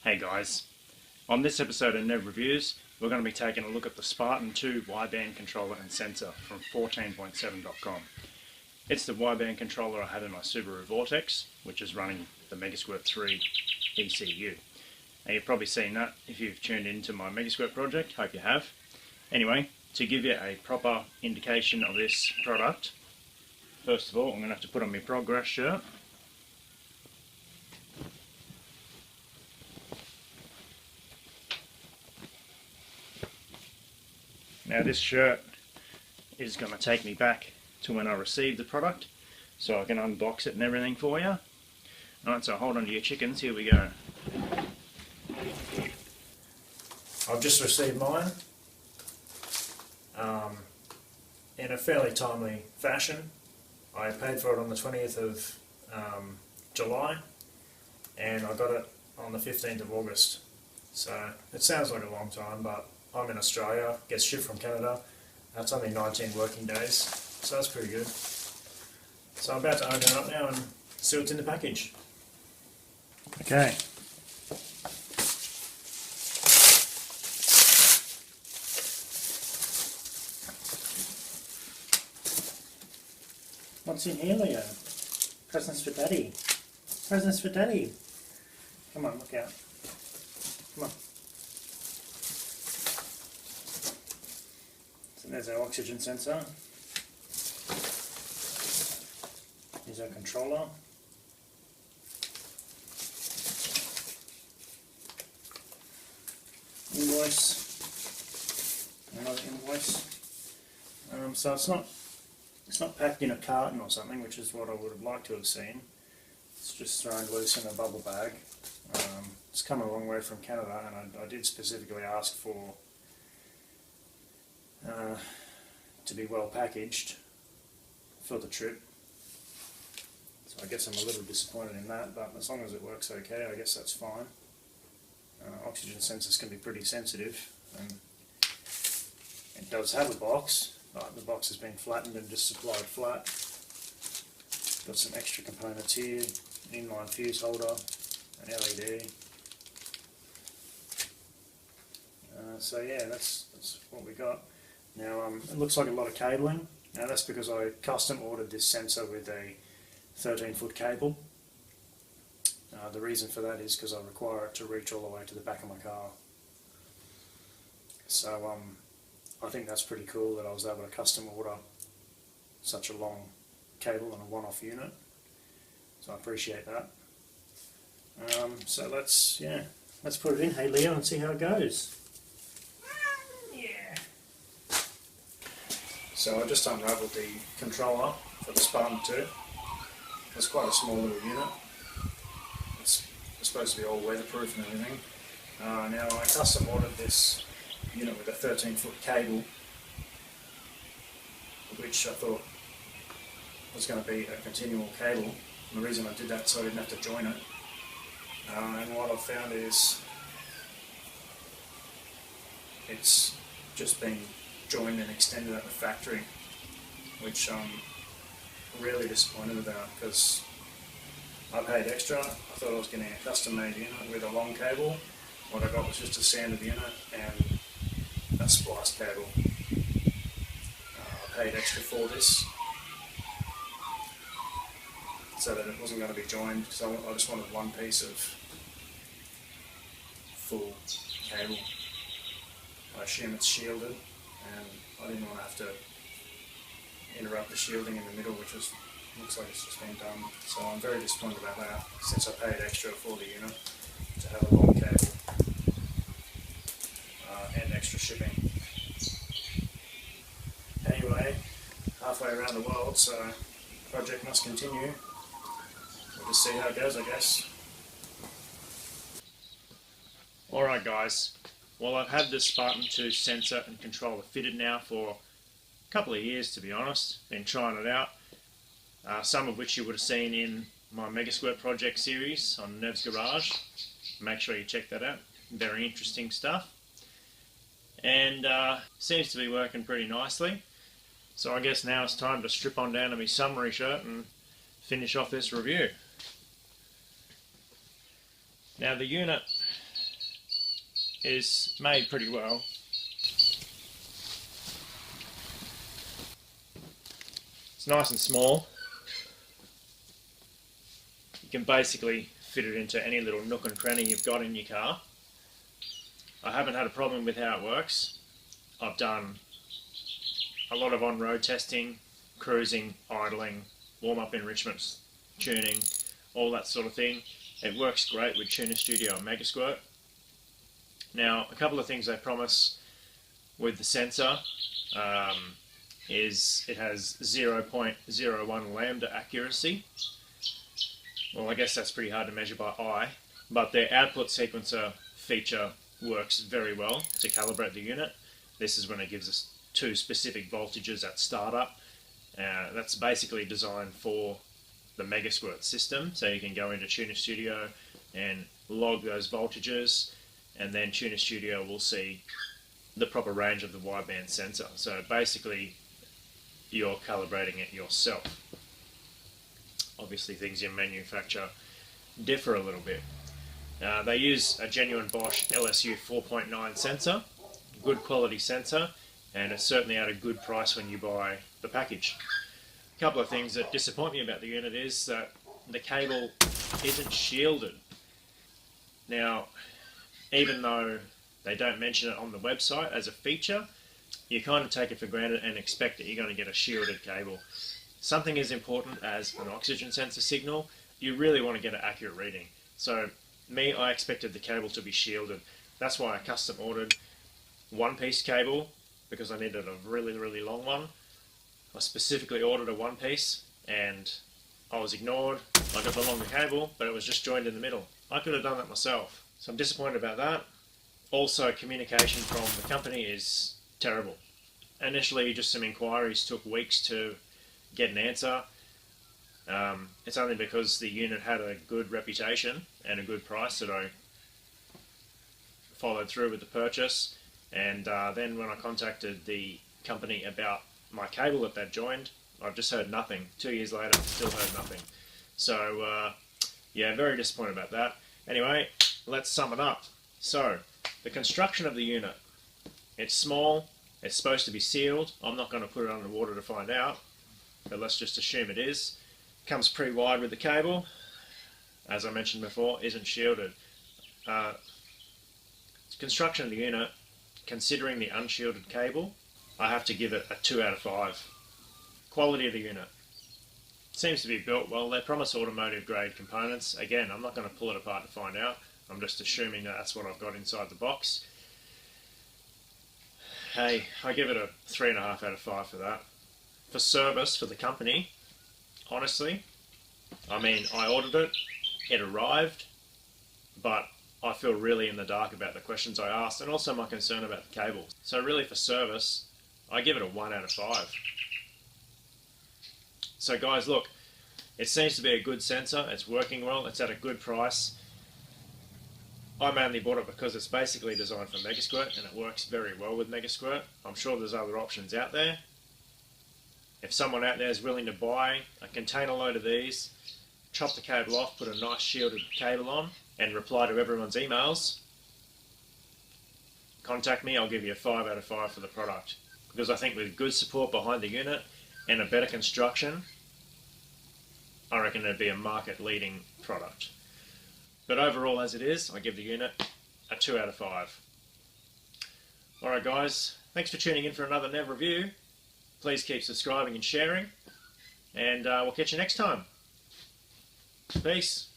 Hey guys, on this episode of Nev Reviews, we're going to be taking a look at the Spartan 2 Wideband Controller and Sensor from 14.7.com. It's the wideband controller I have in my Subaru Vortex, which is running the Megasquirt 3 ECU. Now you've probably seen that if you've tuned into my Megasquirt project, hope you have. Anyway, to give you a proper indication of this product, first of all I'm going to have to put on my progress shirt. Now this shirt is going to take me back to when I received the product, so I can unbox it and everything for you. Alright, so hold on to your chickens, here we go. I've just received mine in a fairly timely fashion. I paid for it on the 20th of July and I got it on the 15th of August. So it sounds like a long time, but I'm in Australia, gets shipped from Canada. That's only 19 working days, so that's pretty good. So I'm about to open it up now and see what's in the package. Okay. What's in here, Leo? Presents for Daddy. Presents for Daddy. Come on, look out. Come on. So there's our oxygen sensor. Here's our controller. Invoice. Another invoice. So it's not packed in a carton or something, which is what I would have liked to have seen. It's just thrown loose in a bubble bag. It's come a long way from Canada, and I did specifically ask for to be well packaged for the trip. So I guess I'm a little disappointed in that, but as long as it works okay, I guess that's fine. Oxygen sensors can be pretty sensitive, and it does have a box, but the box has been flattened and just supplied flat. Got some extra components here, an inline fuse holder, an LED. So yeah, that's what we got. Now it looks like a lot of cabling. Now that's because I custom ordered this sensor with a 13-foot cable. The reason for that is because I require it to reach all the way to the back of my car. So I think that's pretty cool that I was able to custom order such a long cable on a one-off unit. So I appreciate that. So let's put it in, hey Leo, and see how it goes. Yeah. So I just unravelled the controller for the Spartan 2. It's quite a small little unit. It's supposed to be all weatherproof and everything. Now I custom ordered this unit with a 13-foot cable, which I thought was going to be a continual cable. And the reason I did that so I didn't have to join it. And what I've found is it's just been joined and extended at the factory, which I'm really disappointed about because I paid extra. I thought I was getting a custom made unit with a long cable. What I got was just a standard unit and a spliced cable. I paid extra for this so that it wasn't going to be joined, because I just wanted one piece of full cable. I assume it's shielded, and I didn't want to have to interrupt the shielding in the middle, which looks like it's just been done. So I'm very disappointed about that, since I paid extra for the unit to have a long cable and extra shipping. Anyway, halfway around the world, so the project must continue. We'll just see how it goes, I guess. Alright guys, well I've had this Spartan 2 sensor and controller fitted now for a couple of years, to be honest. Been trying it out, some of which you would have seen in my Megasquirt project series on Nev's Garage. Make sure you check that out, very interesting stuff. And seems to be working pretty nicely. So I guess now it's time to strip on down to my summary shirt and finish off this review. Now the unit is made pretty well. It's nice and small. You can basically fit it into any little nook and cranny you've got in your car. I haven't had a problem with how it works. I've done a lot of on-road testing, cruising, idling, warm-up enrichments, tuning, all that sort of thing. It works great with Tuner Studio and Megasquirt. Now, a couple of things they promise with the sensor is it has 0.01 lambda accuracy. Well, I guess that's pretty hard to measure by eye, but their output sequencer feature works very well to calibrate the unit. This is when it gives us 2 specific voltages at startup. That's basically designed for the Megasquirt system, so you can go into Tuner Studio and log those voltages, and then Tuner Studio will see the proper range of the wideband sensor. So basically you're calibrating it yourself. Obviously things you manufacture differ a little bit. They use a genuine Bosch LSU 4.9 sensor, good quality sensor, and it's certainly at a good price when you buy the package. A couple of things that disappoint me about the unit is that the cable isn't shielded. Now, even though they don't mention it on the website as a feature, you kind of take it for granted and expect that you're going to get a shielded cable. Something as important as an oxygen sensor signal, you really want to get an accurate reading. So I expected the cable to be shielded. That's why I custom ordered one-piece cable, because I needed a really long one. I specifically ordered a one-piece and I was ignored. I got the longer cable, but it was just joined in the middle. I could have done that myself. So I'm disappointed about that. Also, communication from the company is terrible. Initially, just some inquiries took weeks to get an answer. It's only because the unit had a good reputation and a good price that I followed through with the purchase. And then when I contacted the company about my cable that they'd joined, I've just heard nothing. 2 years later, still heard nothing. So yeah, very disappointed about that. Anyway, let's sum it up. So, the construction of the unit. It's small, it's supposed to be sealed. I'm not going to put it underwater to find out, but let's just assume it is. Comes pretty wide with the cable. As I mentioned before, isn't shielded. Construction of the unit, considering the unshielded cable, I have to give it a 2 out of 5. Quality of the unit. Seems to be built well. They promise automotive grade components. Again, I'm not going to pull it apart to find out. I'm just assuming that that's what I've got inside the box. Hey, I give it a 3.5 out of 5 for that. For service, for the company, honestly, I mean, I ordered it, it arrived, but I feel really in the dark about the questions I asked and also my concern about the cable. So really for service, I give it a 1 out of 5. So guys, look, it seems to be a good sensor, it's working well, it's at a good price. I mainly bought it because it's basically designed for Megasquirt and it works very well with Megasquirt. I'm sure there's other options out there. If someone out there is willing to buy a container load of these, chop the cable off, put a nice shielded cable on, and reply to everyone's emails, contact me, I'll give you a 5 out of 5 for the product. Because I think with good support behind the unit and a better construction, I reckon it'd be a market leading product. But overall as it is, I give the unit a 2 out of 5. Alright guys, thanks for tuning in for another Nev review. Please keep subscribing and sharing, and we'll catch you next time. Peace.